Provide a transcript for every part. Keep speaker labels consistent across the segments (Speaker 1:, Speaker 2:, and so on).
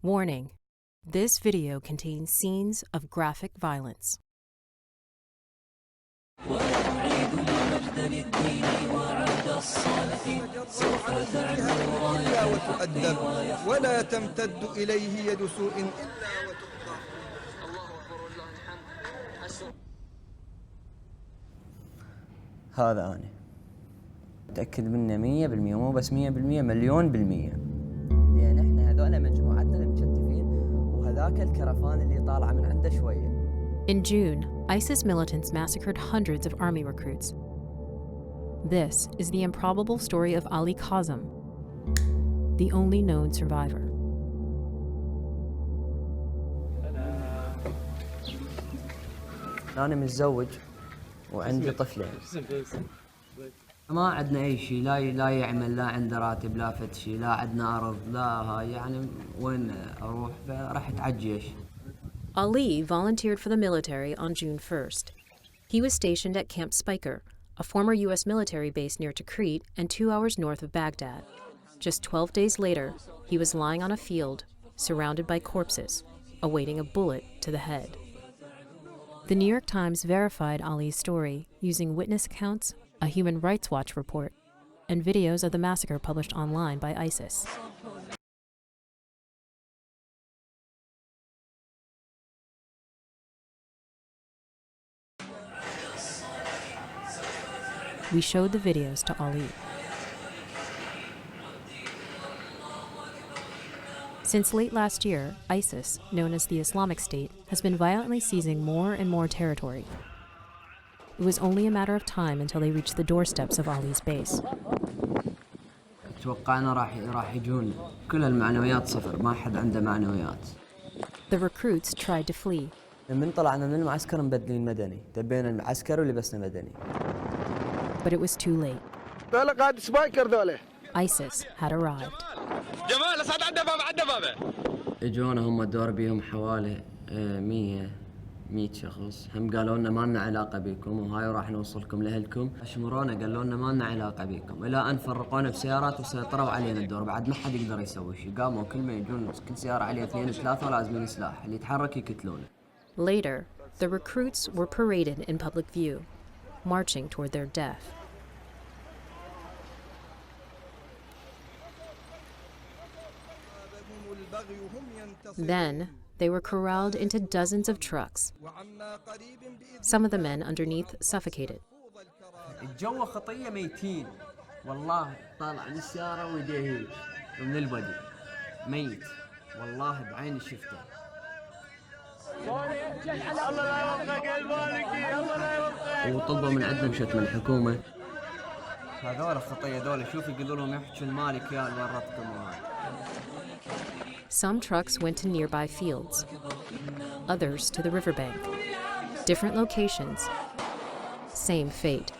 Speaker 1: Warning: this video contains scenes of graphic violence.
Speaker 2: ولا تمتد إليه يد سوء إلا وتقطع.
Speaker 3: هذا أنا متأكد منه 100%، مو بس 100%، مليون بالمية. لأن إحنا هذول مجموعتنا المتشتفين، وهذاك الكرفان اللي طالع من عنده شوية.
Speaker 1: In June, ISIS militants massacred hundreds of army recruits. This is the improbable story of Ali Kazem, the only known survivor.
Speaker 3: أنا متزوج وعندي طفلين. ما عندنا أي شيء، لا يعمل، لا عنده راتب، لا فد شيء، لا عندنا أرض، لا هاي، يعني وين أروح؟ فرحت على الجيش.
Speaker 1: Ali volunteered for the military on June 1st. He was stationed at Camp Spiker, a former U.S. military base near Tikrit and 2 hours north of Baghdad. Just 12 days later, he was lying on a field, surrounded by corpses, awaiting a bullet to the head. The New York Times verified Ali's story using witness accounts, a Human Rights Watch report, and videos of the massacre published online by ISIS. We showed the videos to Ali. Since late last year, ISIS, known as the Islamic State, has been violently seizing more and more territory. It was only a matter of time until they reached the doorsteps of Ali's base.
Speaker 3: توقعنا راح يجون كل المعنويات صفر، ما حد عنده معنويات.
Speaker 1: The recruits tried to flee.
Speaker 3: من طلعنا من المعسكر مبدلين مدني، دبينا المعسكر ولبسنا مدني.
Speaker 1: But it was too late.
Speaker 2: ذولا قاعد سبايكر ذولا.
Speaker 1: ISIS had arrived.
Speaker 2: جمال اصعد عدى بابا.
Speaker 3: اجونا هم الدور بيهم حوالي 100 شخص. هم قالوا لنا ما لنا علاقه بكم، وهاي راح نوصلكم لاهلكم. اشمرونا قالوا لنا ما لنا علاقه بكم، الى ان فرقونا بسيارات وسيطروا علينا الدور. بعد ما حد يقدر يسوي شيء، قاموا كل ما يجون كل سياره عليها 2 3 لازمين سلاح، اللي يتحرك يقتلونه.
Speaker 1: Later, the recruits were paraded in public view, marching toward their death. Then, they were corralled into dozens of trucks. Some of the men underneath suffocated.
Speaker 3: الجو خطيه ميتين، والله طالع من السياره ويديه من البدي ميت، والله بعيني شفته. وطلبوا من عندنا شتم الحكومه. هذول خطيه ذول، شوف يقولوا لهم يحكوا المالك يا ورطكم.
Speaker 1: Some trucks went to nearby fields, others to the riverbank. Different locations, same fate.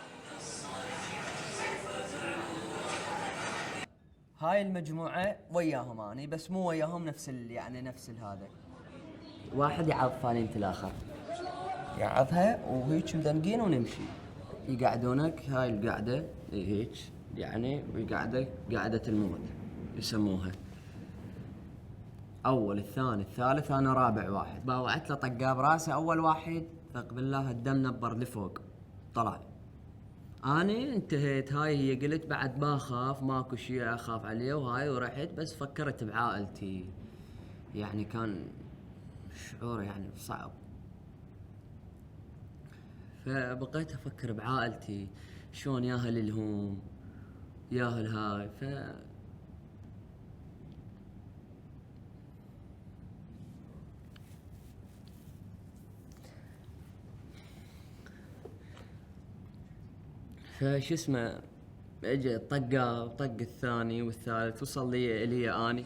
Speaker 3: هاي المجموعة وياهم أنا، بس مو وياهم نفس هذا. واحد يعض فالينة الآخر، يعضها وهيك مدمقين ونمشي. يقعدونك هاي القعدة هيك، يعني قعدة الموت يسموها. أول الثاني الثالث، أنا رابع واحد. باوعت له طقاه براسه أول واحد، فقبل الله الدم نبر لفوق طلع. أنا انتهيت، هاي هي قلت بعد ما أخاف، ماكو شيء أخاف عليه وهاي، ورحت بس فكرت بعائلتي. يعني كان شعور يعني صعب، فبقيت أفكر بعائلتي، شلون ياهل الهم ياهل هاي. فش اسمه، اجى طقه وطق الثاني والثالث، وصل لي اني.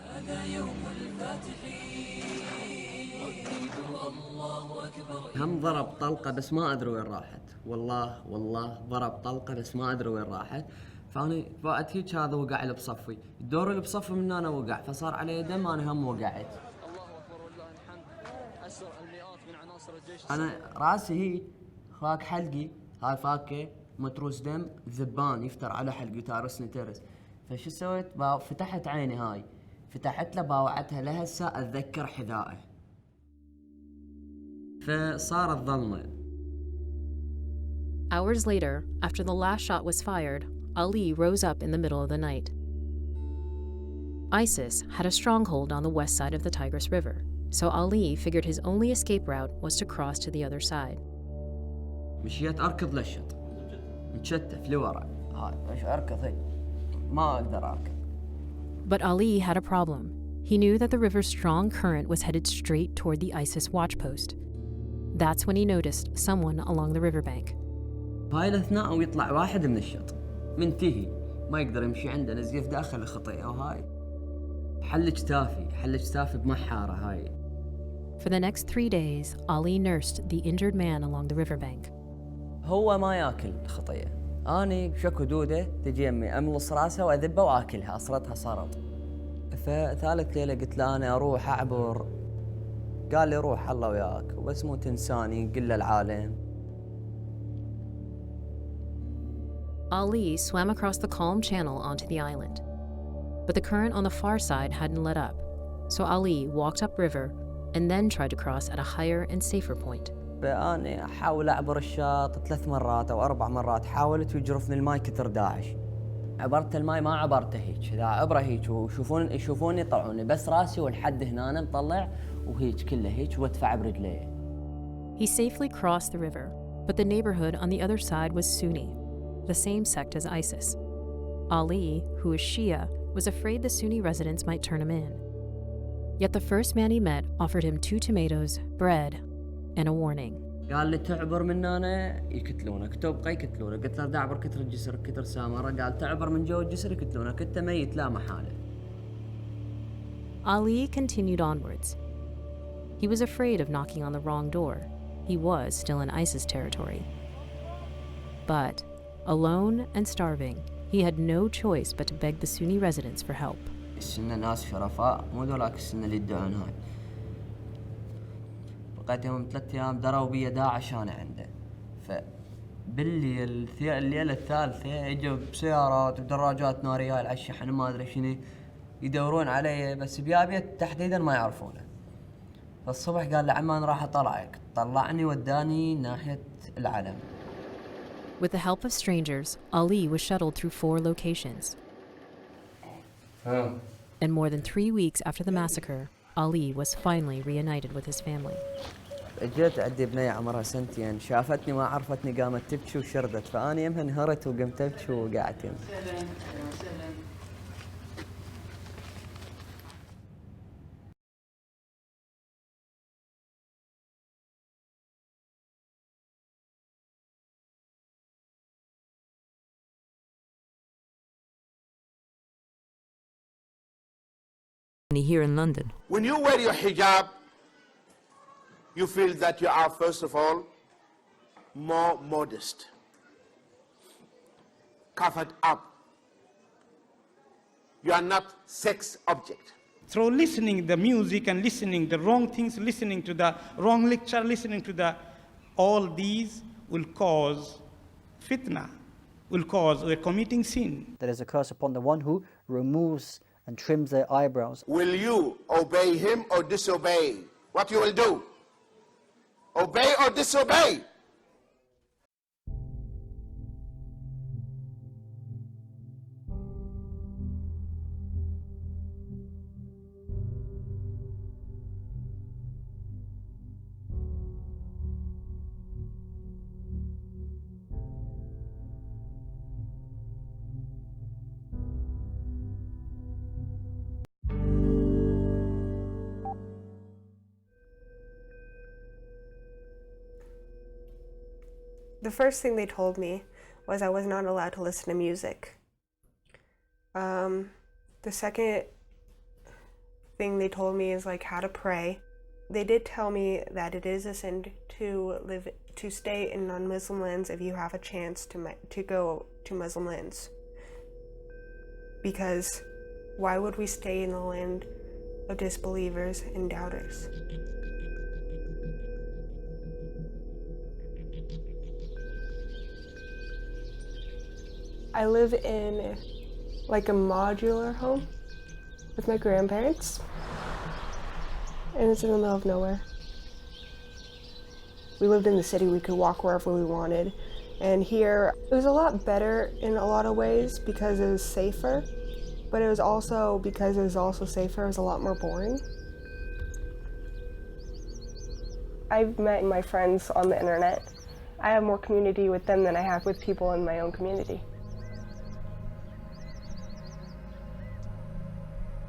Speaker 3: هم ضرب طلقه بس ما ادري وين راحت، والله ضرب طلقه بس ما ادري وين راحت. فاني فقت هيك هذا وقع لي بصفي، الدور اللي بصفي من انا وقع، فصار علي دم، انا هم وقعت. انا راسي هي فاك حلقي، هاي فاكه متروس دم، ذبان يفتر على حلقي تارسني ترس. فشو سويت؟ فتحت عيني هاي، فتحت له باوعتها لهسه أتذكر حذائه. فصارت ظلمة.
Speaker 1: Hours later, after the last shot was fired, Ali rose up in the middle of the night. ISIS had a stronghold on the west side of the Tigris River, so Ali figured his only escape route was to cross to the other side.
Speaker 3: مشيت أركض للشط، متشتف لورا، إيش أركض هيك، ما أقدر أركض.
Speaker 1: But Ali had a problem. He knew that the river's strong current was headed straight toward the ISIS watchpost. That's when he noticed someone along the riverbank.
Speaker 3: هاي الأثناء ويطلع واحد من الشط، منتهي، ما يقدر يمشي عنده نزيف داخل الخطية وهاي. حل جتافي بمحارة هاي.
Speaker 1: For the next 3 days, Ali nursed the injured man along the riverbank.
Speaker 3: هو ما ياكل الخطية، أني شكو دودة تجي يمي أملص راسها وأذبها وآكلها، أصلتها صرط. فثالث ليلة قلت له أنا أروح أعبر. قال لي روح الله وياك، وبس مو تنساني قل للعالم.
Speaker 1: Ali swam across the calm channel onto the island. But the current on the far side hadn't let up, so Ali walked upriver and then tried to cross at a higher and safer point.
Speaker 3: فأنا أحاول أعبر الشاط 3 مرات أو 4 مرات، حاولت ويجرفني الماي كثر داعش. عبرت الماي ما عبرته هيك، إذا عبره هيك ويشوفوني يطلعوني بس راسي والحد هنا مطلع وهيك كله هيك وادفع برجليه.
Speaker 1: He safely crossed the river, but the neighborhood on the other side was Sunni, the same sect as ISIS. Ali, who is Shia, was afraid the Sunni residents might turn him in. Yet the first man he met offered him 2 tomatoes, bread, and a warning.
Speaker 3: قال لي تعبر من هنا يقتلونك، تبقى يقتلونك. قلت له بدي اعبر كتر الجسر كتر سامره. قال تعبر من جو الجسر يقتلونك، انت ميت لا محاله.
Speaker 1: Ali continued onwards. He was afraid of knocking on the wrong door. He was still in ISIS territory. But, alone and starving, he had no choice but to beg the Sunni residents for help.
Speaker 3: السنة ناس شرفاء، مو ذولاك السنة اللي يدعون هاي. بقيت يوم 3 أيام دروا بي داعش أنا عنده. فبالليل الليلة الثالثة اجوا بسيارات وبدراجات نارية على الشحن ما أدري شنو يدورون علي، بس بيابيت تحديدا ما يعرفونه. فالصبح قال لي عمان راح أطلعك، طلعني وداني ناحية العلم.
Speaker 1: With the help of strangers, Ali was shuttled through 4 locations. And more than 3 weeks after the massacre, Ali was finally reunited with his family.
Speaker 3: اجيت عندي بنية عمرها 2 سنين، شافتني ما عرفتني قامت تبكي وشردت، فأنا يمها انهرت وقمت أبكي وقعدت يم.
Speaker 4: Here in London.
Speaker 5: When you wear your hijab, you feel that you are, first of all, more modest, covered up. You are not sex object.
Speaker 6: Through listening the music and listening the wrong things, listening to the wrong lecture, listening to the, all these will cause fitna, will cause we're committing sin.
Speaker 7: There is a curse upon the one who removes and trims their eyebrows.
Speaker 5: Will you obey him or disobey? What you will do? Obey or disobey?
Speaker 8: The first thing they told me was I was not allowed to listen to music. The second thing they told me is like how to pray. They did tell me that it is a sin to stay in non-Muslim lands if you have a chance to go to Muslim lands. Because why would we stay in the land of disbelievers and doubters? I live in like a modular home. with my grandparents, and it's in the middle of nowhere. We lived in the city, we could walk wherever we wanted, and here it was a lot better in a lot of ways because it was safer, but it was also, because it was also safer, it was a lot more boring. I've met my friends on the internet. I have more community with them than I have with people in my own community.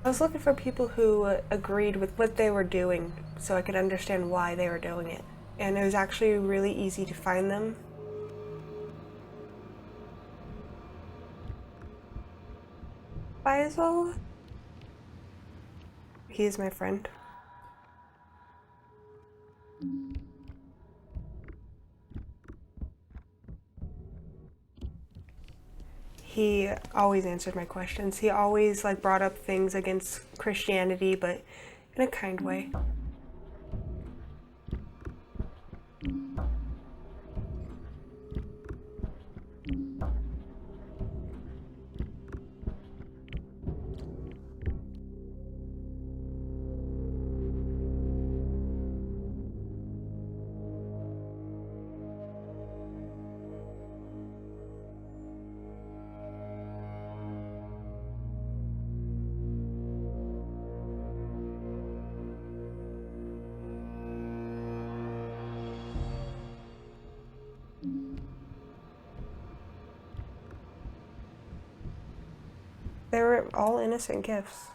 Speaker 8: I was looking for people who agreed with what they were doing so I could understand why they were doing it. And it was actually really easy to find them. Faisal, he is my friend. He always answered my questions. He always brought up things against Christianity, but in a kind way. They were all innocent gifts.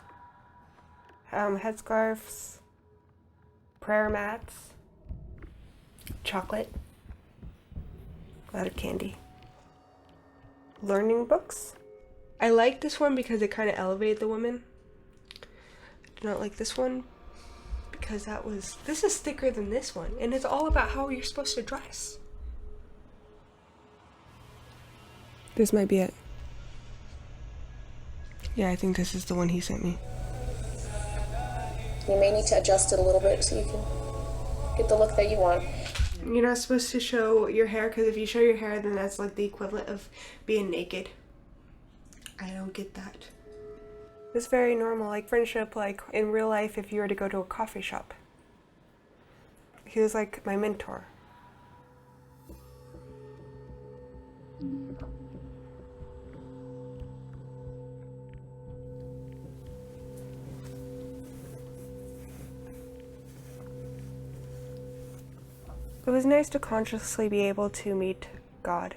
Speaker 8: Headscarves, prayer mats, chocolate, a lot of candy. Learning books. I like this one because it kind of elevated the woman. I do not like this one because this is thicker than this one, and it's all about how you're supposed to dress. This might be it. Yeah, I think this is the one he sent me.
Speaker 9: You may need to adjust it a little bit so you can get the look that you want.
Speaker 8: You're not supposed to show your hair, because if you show your hair, then that's the equivalent of being naked. I don't get that. It's very normal, friendship, in real life if you were to go to a coffee shop. He was my mentor. It was nice to consciously be able to meet God,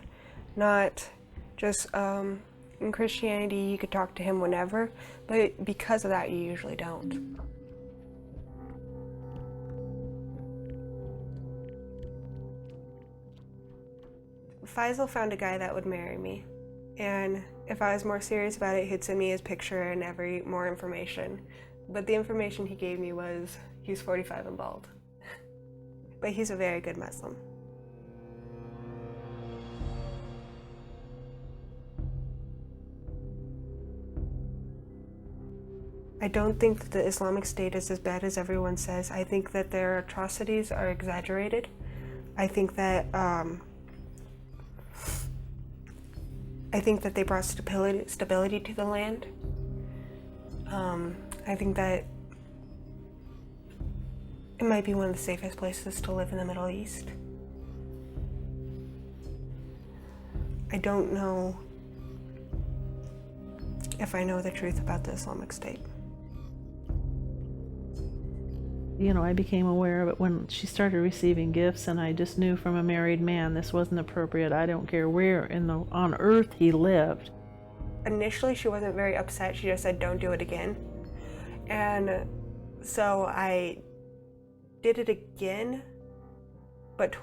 Speaker 8: not just in Christianity you could talk to him whenever, but because of that you usually don't. Faisal found a guy that would marry me, and if I was more serious about it, he'd send me his picture and more information. But the information he gave me was he was 45 and bald. But he's a very good Muslim. I don't think that the Islamic State is as bad as everyone says. I think that their atrocities are exaggerated. I think that they brought stability to the land. I think that it might be one of the safest places to live in the Middle East. I don't know if I know the truth about the Islamic State.
Speaker 10: I became aware of it when she started receiving gifts, and I just knew from a married man this wasn't appropriate. I don't care where on earth he lived.
Speaker 8: Initially, she wasn't very upset. She just said, "Don't do it again." And so I did it again, but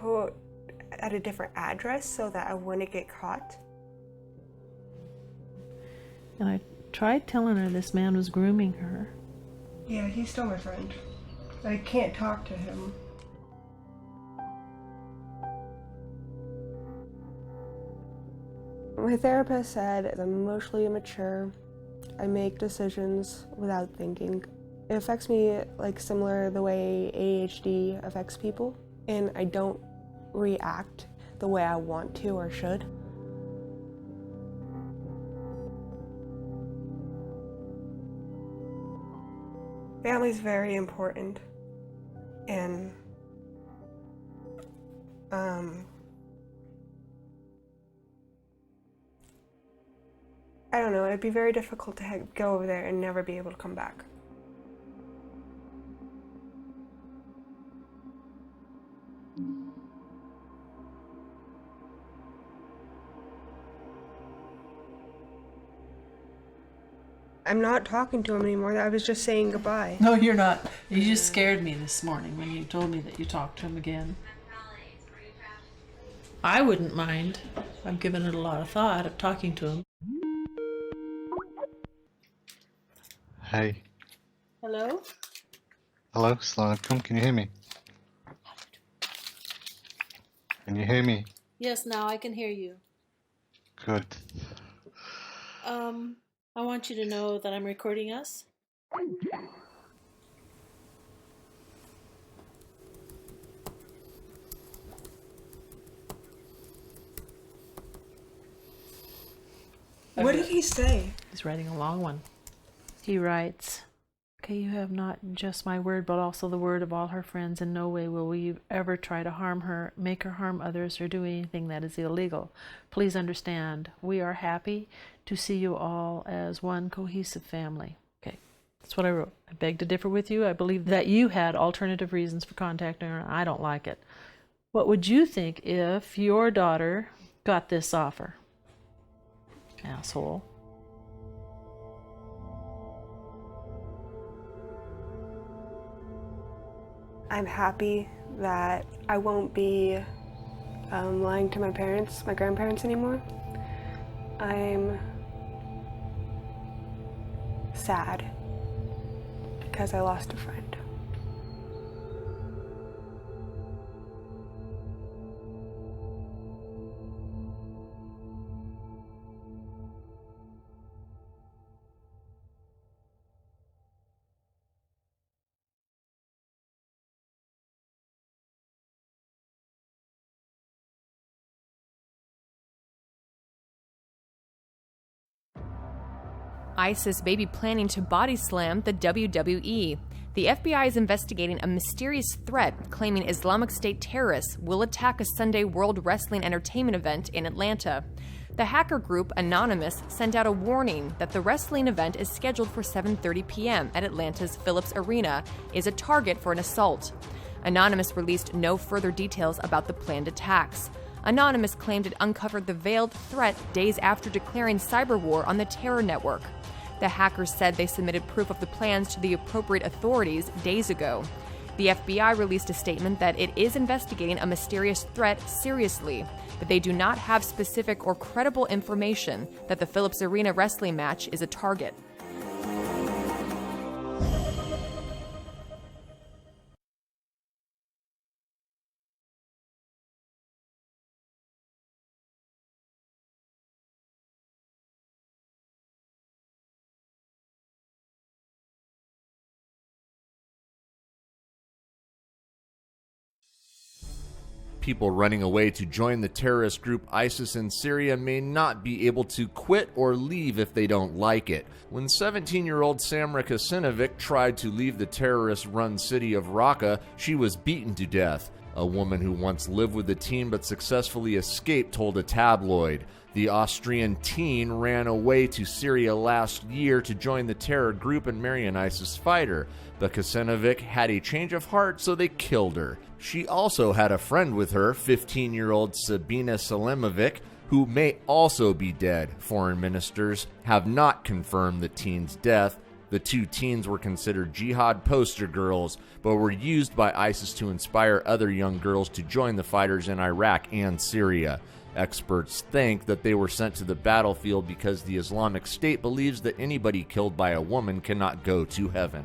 Speaker 8: at a different address so that I wouldn't get caught.
Speaker 10: And I tried telling her this man was grooming her.
Speaker 8: Yeah, he's still my friend. I can't talk to him. My therapist said I'm emotionally immature. I make decisions without thinking. It affects me similar the way ADHD affects people, and I don't react the way I want to or should. Family's very important, and I don't know, it'd be very difficult to go over there and never be able to come back. I'm not talking to him anymore. I was just saying goodbye.
Speaker 10: No, you're not. You just scared me this morning when you told me that you talked to him again. I wouldn't mind. I've given it a lot of thought of talking to him.
Speaker 11: Hey.
Speaker 10: Hello?
Speaker 11: Hello, Assalamu alaikum. Can you hear me? Can you hear me?
Speaker 10: Yes, now I can hear you.
Speaker 11: Good.
Speaker 10: I want you to know that I'm recording us.
Speaker 8: What did he say?
Speaker 10: He's writing a long one. He writes, okay, you have not just my word, but also the word of all her friends. In no way will we ever try to harm her, make her harm others, or do anything that is illegal. Please understand, we are happy to see you all as one cohesive family. Okay, that's what I wrote. I beg to differ with you. I believe that you had alternative reasons for contacting her. I don't like it. What would you think if your daughter got this offer? Asshole.
Speaker 8: I'm happy that I won't be lying to my parents, my grandparents anymore. I'm sad because I lost a friend.
Speaker 12: ISIS may be planning to body slam the WWE. The FBI is investigating a mysterious threat claiming Islamic State terrorists will attack a Sunday World Wrestling Entertainment event in Atlanta. The hacker group Anonymous sent out a warning that the wrestling event is scheduled for 7:30 p.m. at Atlanta's Phillips Arena is a target for an assault. Anonymous released no further details about the planned attacks. Anonymous claimed it uncovered the veiled threat days after declaring cyber war on the terror network. The hackers said they submitted proof of the plans to the appropriate authorities days ago. The FBI released a statement that it is investigating a mysterious threat seriously, but they do not have specific or credible information that the Phillips Arena wrestling match is a target.
Speaker 13: People running away to join the terrorist group ISIS in Syria may not be able to quit or leave if they don't like it. When 17-year-old Samra Kasinovic tried to leave the terrorist-run city of Raqqa, she was beaten to death. A woman who once lived with the team but successfully escaped told a tabloid. The Austrian teen ran away to Syria last year to join the terror group and marry an ISIS fighter, but Kasinovic had a change of heart, so they killed her. She also had a friend with her, 15-year-old Sabina Selimovic, who may also be dead. Foreign ministers have not confirmed the teen's death. The two teens were considered jihad poster girls, but were used by ISIS to inspire other young girls to join the fighters in Iraq and Syria. Experts think that they were sent to the battlefield because the Islamic State believes that anybody killed by a woman cannot go to heaven.